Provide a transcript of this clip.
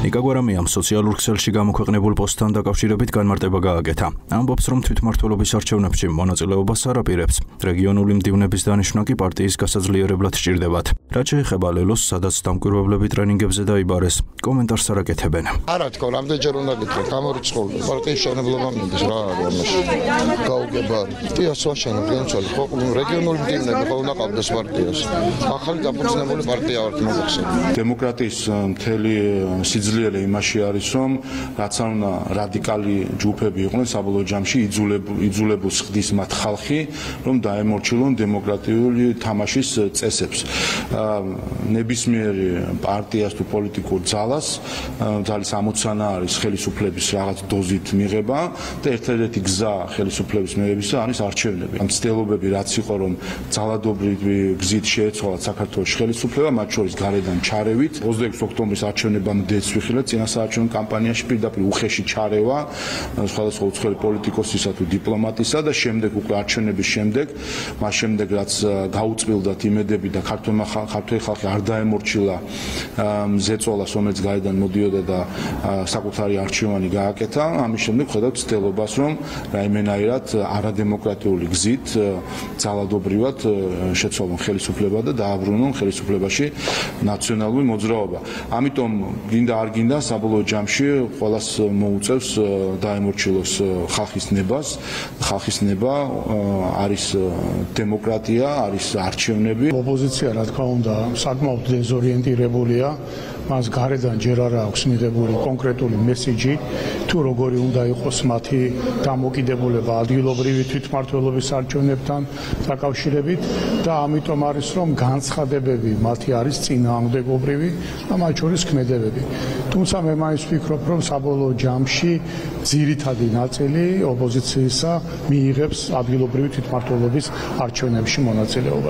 ნიკა გვარამიამ სოციალურ ქსელში გამოქვეყნებულ პოსტთან დაკავშირებით განმარტება გააკეთა. ამბობს, რომ თვითმმართველობის არჩევნებში მონაწილეობას არ აპირებს. რეგიონული მდივნების დანიშვნა კი პარტიის გასაძლიერებლად სჭირდებათ. რაც შეეხება ლელოს, სადაც დამკვირვებლები ტრენინგებზე დაიბარეს, კომენტარს არ აკეთებენ. არა თქო, რამდენჯერ უნდა გითხრათ, გამორიცხული პარტიის შენებლობა მინდეს რა არის ამაში. გაუგებარი. პარტიას ვაშენებ, განცალი, ხო, რეგიონული მდივნები ხო უნდა ყავდეს პარტიას. ახალი დაფუძნებული პარტია ვართ მოხსენე. დემოკრატიის მთელი სიძლიერე იმაში არის, რომ რაც არ უნდა რადიკალი ჯგუფები იყვნენ საბოლოო ჯამში იძულებს ხდის მათ ხალხი, რომ დაემორჩილონ დემოკრატიული თამაშის წესებს. ნებისმიერი პარტიას თუ პოლიტიკურ ძალას ამოცანა არის ხელისუფლების რაღაც დოზით მიღება და ერთადერთი გზა ხელისუფლების მიღებისა არის არჩევნები. ამ ცდილობები რაც იყო, რომ ძალადობრივი გზით შეეცვალათ საქართველოს ხელისუფლება, მათ შორის გარედან ჩარევით 26 ოქტომბრის არჩევნებამდე ვიხილეთ წინასაარჩევნო კამპანიაში პირდაპირ უხეში ჩარევა სხვადასხვა უცხოელი პოლიტიკოსისა თუ დიპლომატისა და შემდეგ უკვე არჩევნების შემდეგ, მას შემდეგ რაც გაუწყვილდათ იმედები და ქართველი ხალხი არ დაემორჩილა ზეწოლას, რომელიც გარედან მოდიოდა და საკუთარი არჩევანი გააკეთა, ამის შემდეგ ხედავთ ცდილობას, რომ რაიმენაირად არადემოკრატიული გზით ძალადობრივად შეცვალონ ხელისუფლება და დააბრუნონ ხელისუფლებაში ნაციონალური მოძრაობა. ამიტომ გინდა არ გინდა საბოლოო ჯამში ყველას მოუწევს დაემორჩილოს ხალხის ნებას. ხალხის ნება არის დემოკრატია, არის არჩევნები. ოპოზიცია რა თქმა უნდა საკმაოდ დეზორიენტირებულია. მას გარედან ჯერ არ აქვს მიღებული კონკრეტული მესიჯი თუ როგორი უნდა იყოს მათი დამოკიდებულება ადგილობრივი თვითმმართველობის არჩევნებთან დაკავშირებით და ამიტომ არის რომ განცხადებები მათი არის წინააღმდეგობრივი და მათ შორის ქმედებები. თუმცა მე მაინც ვფიქრობ, რომ საბოლოო ჯამში ძირითადი ნაწილი ოპოზიციისა მიიღებს ადგილობრივი თვითმმართველობის არჩევნებში მონაწილეობას.